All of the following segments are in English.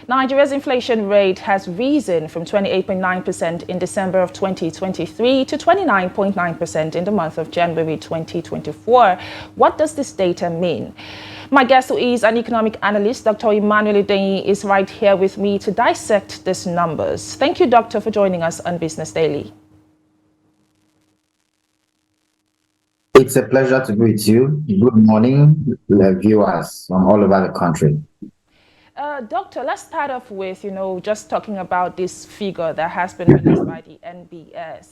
Nigeria's inflation rate has risen from 28.9% in December of 2023 to 29.9% in the month of January 2024. What does this data mean? My guest, who is an economic analyst, Dr. Emmanuel Idenyi, is right here with me to dissect these numbers. Thank you, Doctor, for joining us on Business Daily. It's a pleasure to be with you. Good morning, viewers from all over the country. Doctor, let's start off with, just talking about this figure that has been released by the NBS.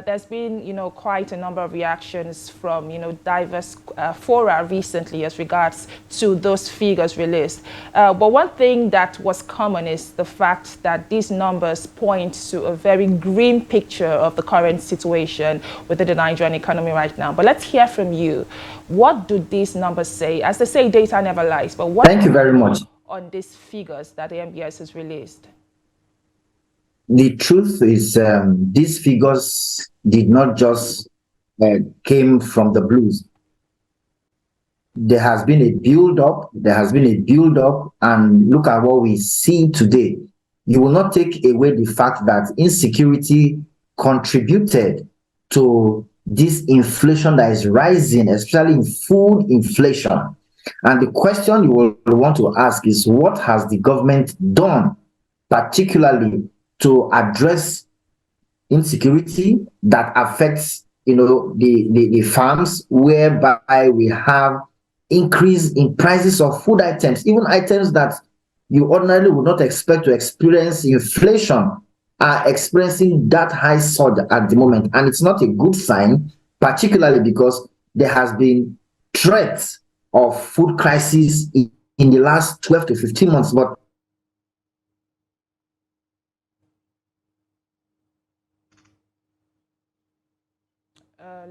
There's been, quite a number of reactions from, diverse fora recently as regards to those figures released. But one thing that was common is the fact that these numbers point to a very grim picture of the current situation within the Nigerian economy right now. But let's hear from you. What do these numbers say? As they say, data never lies. But what? Thank you very much. On these figures that the NBS has released? The truth is, these figures did not just came from the blues. There has been a build-up. And look at what we see today. You will not take away the fact that insecurity contributed to this inflation that is rising, especially in food inflation. And the question you will want to ask is, what has the government done, particularly to address insecurity that affects, the farms, whereby we have increase in prices of food items, even items that you ordinarily would not expect to experience inflation are experiencing that high surge at the moment. And it's not a good sign, particularly because there has been threats of food crisis in the last 12 to 15 months. But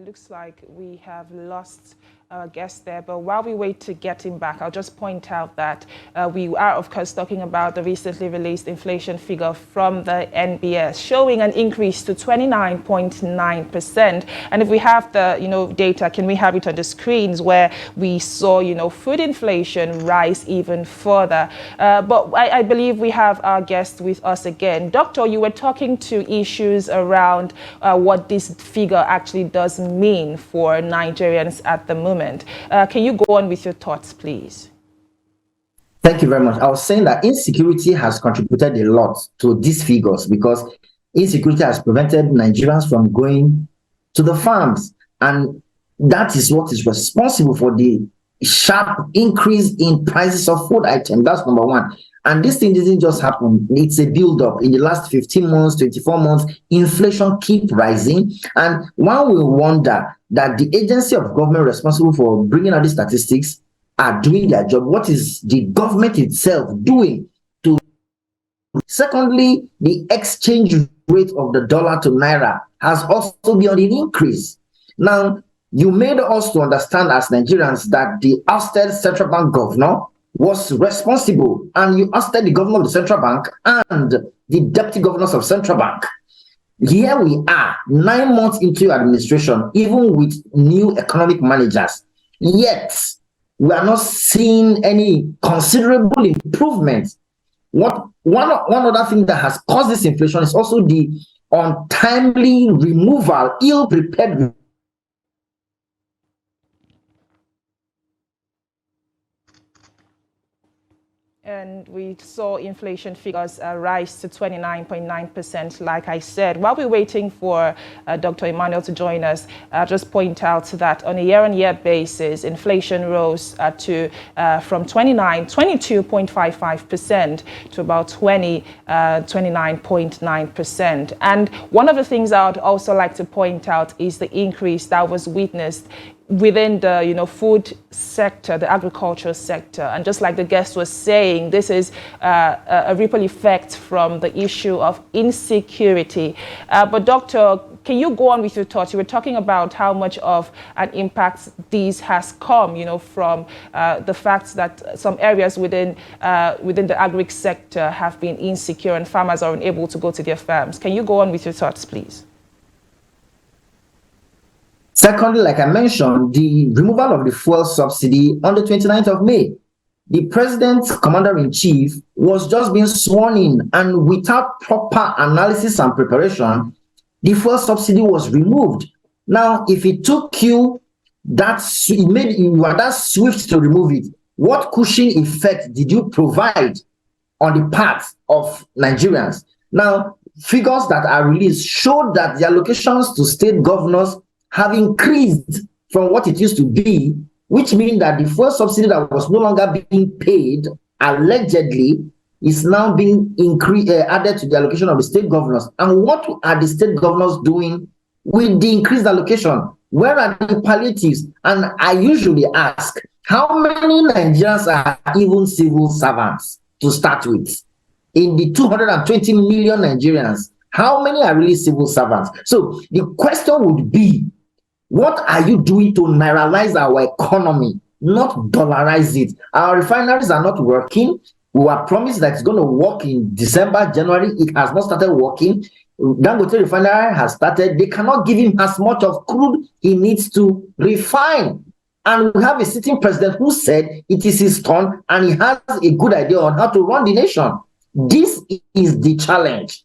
looks like we have lost our guest there, but while we wait to get him back, I'll just point out that we are, of course, talking about the recently released inflation figure from the NBS, showing an increase to 29.9%. And if we have the, data, can we have it on the screens where we saw, food inflation rise even further? But I believe we have our guest with us again. Doctor, you were talking to issues around what this figure actually does mean for Nigerians at the moment. Can you go on with your thoughts, please? Thank you very much. I was saying that insecurity has contributed a lot to these figures because insecurity has prevented Nigerians from going to the farms. And that is what is responsible for the sharp increase in prices of food items. That's number one. And this thing didn't just happen. It's a build-up. In the last 15 months, 24 months, inflation keep rising. And one will wonder that the agency of government responsible for bringing out these statistics are doing their job. What is the government itself doing to? Secondly, the exchange rate of the dollar to naira has also been on an increase. Now, you made us to understand as Nigerians that the ousted central bank governor was responsible, and you ousted the governor of the central bank and the deputy governors of central bank. Here we are, 9 months into your administration, even with new economic managers, yet we are not seeing any considerable improvement. One other thing that has caused this inflation is also the untimely removal, ill-prepared. And we saw inflation figures rise to 29.9%, like I said. While we're waiting for Dr. Emmanuel to join us, I'll just point out that on a year-on-year basis, inflation rose from 22.55% to about 29.9%. And one of the things I would also like to point out is the increase that was witnessed within the food sector, the agricultural sector. And just like the guest was saying, this is a ripple effect from the issue of insecurity. But Doctor, can you go on with your thoughts? You were talking about how much of an impact this has come, from the fact that some areas within the agri sector have been insecure and farmers are unable to go to their farms. Can you go on with your thoughts, please? Secondly, like I mentioned, the removal of the fuel subsidy on the 29th of May. the president's commander-in-chief was just being sworn in, and without proper analysis and preparation, the fuel subsidy was removed. Now, if it took you it made you were that swift to remove it, what cushioning effect did you provide on the part of Nigerians? Now, figures that are released show that the allocations to state governors have increased from what it used to be, which means that the fuel subsidy that was no longer being paid, allegedly, is now being added to the allocation of the state governors. And what are the state governors doing with the increased allocation? Where are the palliatives? And I usually ask, how many Nigerians are even civil servants to start with? In the 220 million Nigerians, how many are really civil servants? So the question would be, what are you doing to nairalize our economy, not dollarize it? Our refineries are not working. We were promised that it's going to work in December, January. It has not started working. Dangote refinery has started. They cannot give him as much of crude he needs to refine. And we have a sitting president who said it is his turn and he has a good idea on how to run the nation. This is the challenge,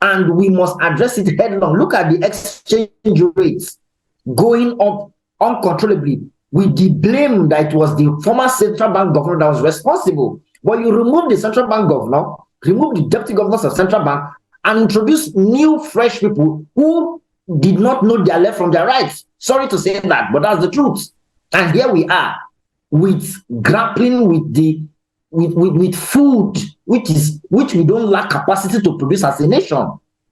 and we must address it head-on. Look at the exchange rates going up uncontrollably, with the blame that it was the former central bank governor that was responsible. But you remove the central bank governor, remove the deputy governors of central bank, and introduce new, fresh people who did not know their left from their right. Sorry to say that, but that's the truth. And here we are, with grappling with the with food, which we don't lack capacity to produce as a nation.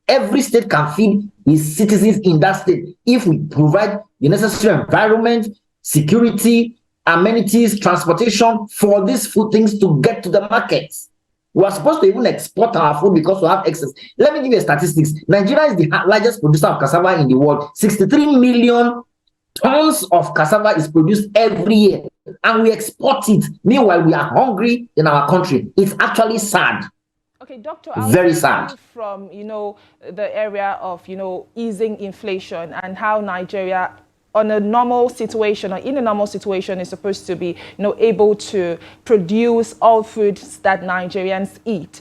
Every state can feed its citizens in that state if we provide the necessary environment, security, amenities, transportation for these food things to get to the markets. We are supposed to even export our food because we have excess. Let me give you statistics. Nigeria is the largest producer of cassava in the world. 63 million tons of cassava is produced every year, and we export it. Meanwhile, we are hungry in our country. It's actually sad. Okay, Doctor, Very sad. From the area of easing inflation and how Nigeria, on a normal situation or in a normal situation, is supposed to be able to produce all foods that Nigerians eat.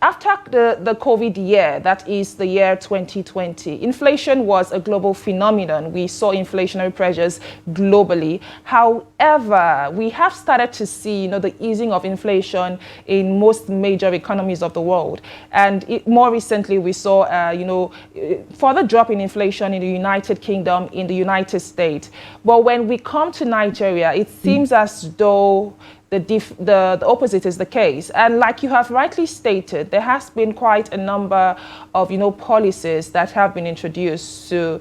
After the COVID year, that is the year 2020, inflation was a global phenomenon. We saw inflationary pressures globally. However, we have started to see the easing of inflation in most major economies of the world. And more recently, we saw further drop in inflation in the United Kingdom, in the United States. But when we come to Nigeria, it seems as though the opposite is the case. And like you have rightly stated, there has been quite a number of policies that have been introduced to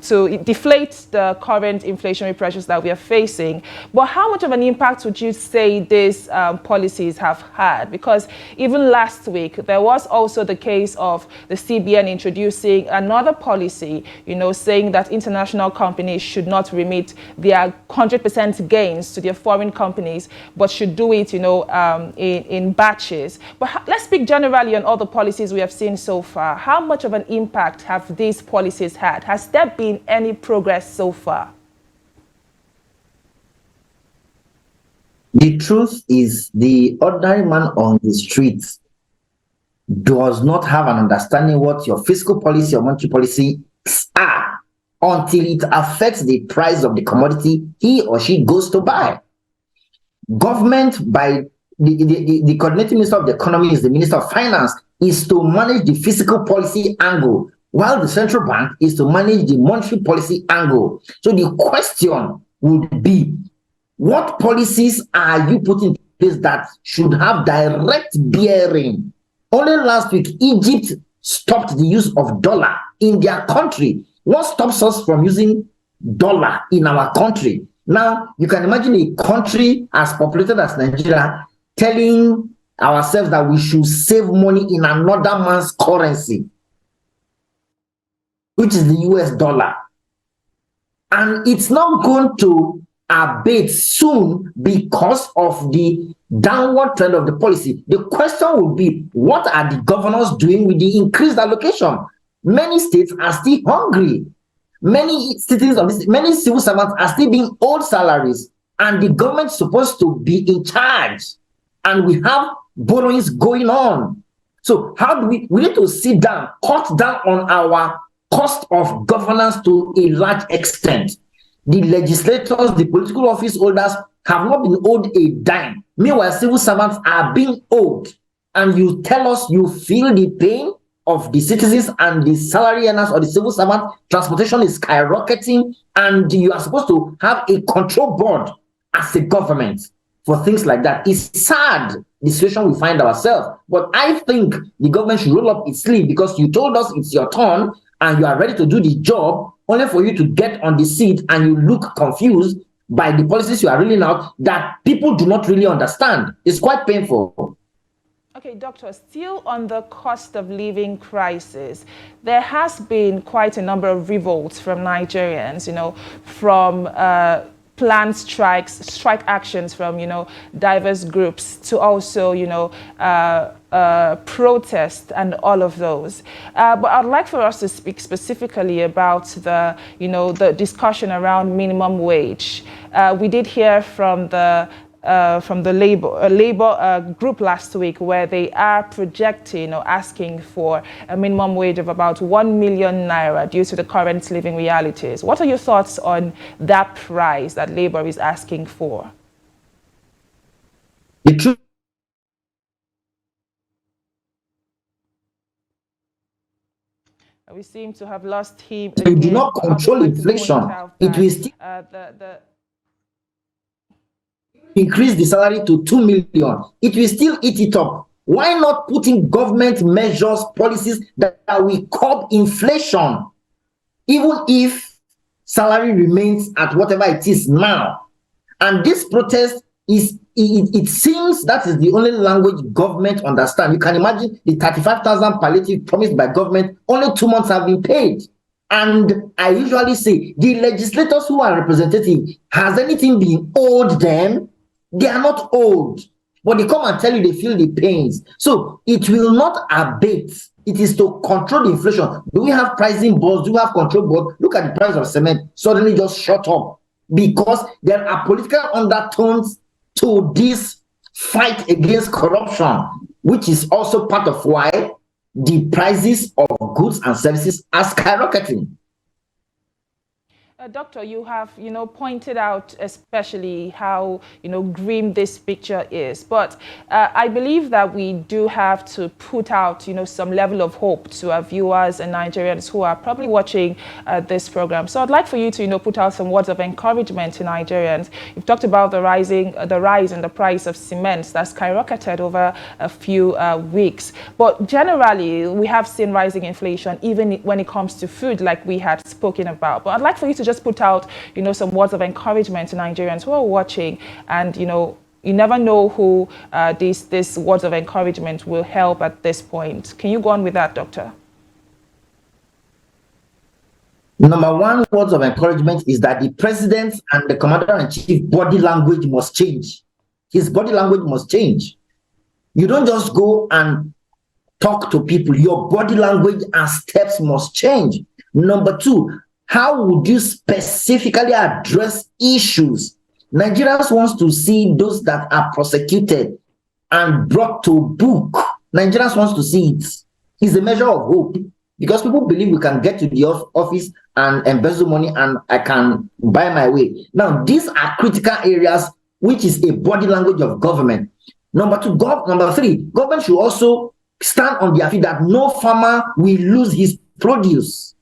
to deflate the current inflationary pressures that we are facing. But how much of an impact would you say these policies have had? Because even last week, there was also the case of the CBN introducing another policy, saying that international companies should not remit their 100% gains to their foreign companies, but should do it, in batches. But let's speak generally on all the policies we have seen so far. How much of an impact have these policies had? Has there been any progress so far? The truth is, the ordinary man on the streets does not have an understanding what your fiscal policy or monetary policy are until it affects the price of the commodity he or she goes to buy. Government, by the coordinating minister of the economy is the minister of finance, is to manage the fiscal policy angle, while the central bank is to manage the monetary policy angle. So the question would be, what policies are you putting in place that should have direct bearing? Only last week, Egypt stopped the use of dollar in their country. What stops us from using dollar in our country? Now, you can imagine a country as populated as Nigeria telling ourselves that we should save money in another man's currency, which is the US dollar. And it's not going to abate soon because of the downward trend of the policy. The question will be, what are the governors doing with the increased allocation? Many states are still hungry. Many citizens of many civil servants are still being owed salaries. and the government is supposed to be in charge, and we have borrowings going on. So how do we need to sit down, cut down on our cost of governance to a large extent. The legislators, the political office holders have not been owed a dime. Meanwhile, civil servants are being owed. And you tell us you feel the pain of the citizens and the salary earners or the civil servant. Transportation is skyrocketing, and you are supposed to have a control board as a government for things like that. It's sad, the situation we find ourselves. But I think the government should roll up its sleeve, because you told us it's your turn and you are ready to do the job, only for you to get on the seat and you look confused by the policies you are rolling out that people do not really understand. It's quite painful. Okay, Doctor, still on the cost of living crisis, there has been quite a number of revolts from Nigerians, from planned strike actions from, diverse groups, to also, protest and all of those. But I'd like for us to speak specifically about the discussion around minimum wage. We did hear from the labor group last week, where they are projecting or asking for a minimum wage of about 1 million naira due to the current living realities. What are your thoughts on that price that labor is asking for? The truth, we seem to have lost him you again. do not control inflation. It will still increase the salary to 2 million. It will still eat it up. Why not put in government measures, policies that will curb inflation, even if salary remains at whatever it is now? And this protest it seems that is the only language government understand. You can imagine the 35,000 palliative promised by government, only 2 months have been paid. And I usually say, the legislators who are representative, has anything been owed them? They are not owed, but they come and tell you they feel the pains. So it will not abate. It is to control the inflation. Do we have pricing boards? Do we have control board? Look at the price of cement, suddenly just shot up, because there are political undertones to this fight against corruption, which is also part of why the prices of goods and services are skyrocketing. Doctor, you have, pointed out especially how, grim this picture is. But I believe that we do have to put out, some level of hope to our viewers and Nigerians who are probably watching this program. So I'd like for you to, put out some words of encouragement to Nigerians. You've talked about the rise in the price of cement that's skyrocketed over a few weeks. But generally, we have seen rising inflation, even when it comes to food, like we had spoken about. But I'd like for you to just put out, some words of encouragement to Nigerians who are watching, and you never know who these words of encouragement will help at this point. Can you go on with that, Doctor? Number one, words of encouragement is that the president and the commander-in-chief body language must change. His body language must change. You don't just go and talk to people. Your body language and steps must change. Number two, how would you specifically address issues? Nigerians want to see those that are prosecuted and brought to book. Nigerians want to see it. It's a measure of hope, because people believe we can get to the office and embezzle money and I can buy my way. Now, these are critical areas, which is a body language of government. Number three, government should also stand on their feet that no farmer will lose his produce.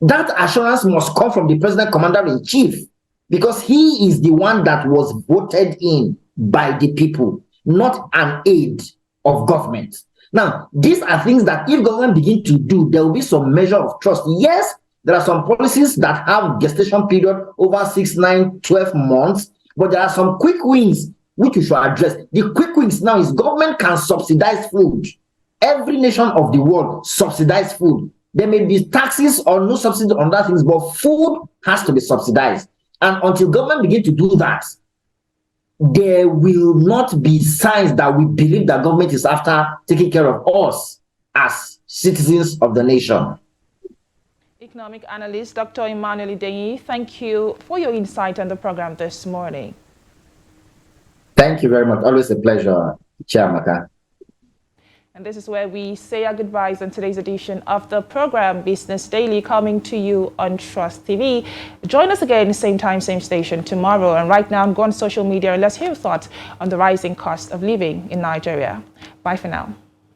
That assurance must come from the president commander-in-chief, because he is the one that was voted in by the people, not an aide of government. Now, these are things that if government begin to do, there will be some measure of trust. Yes, there are some policies that have gestation period over 6, 9, 12 months, but there are some quick wins which you should address. The quick wins now is government can subsidize food. Every nation of the world subsidize food. There may be taxes or no subsidy on that things, but food has to be subsidized. And until government begin to do that, there will not be signs that we believe that government is after taking care of us as citizens of the nation. Economic Analyst, Dr. Emmanuel Idenyi, thank you for your insight on the program this morning. Thank you very much. Always a pleasure, Chiamaka. And this is where we say our goodbyes on today's edition of the program Business Daily, coming to you on Trust TV. Join us again, same time, same station tomorrow. And right now, go on social media and let's hear your thoughts on the rising cost of living in Nigeria. Bye for now.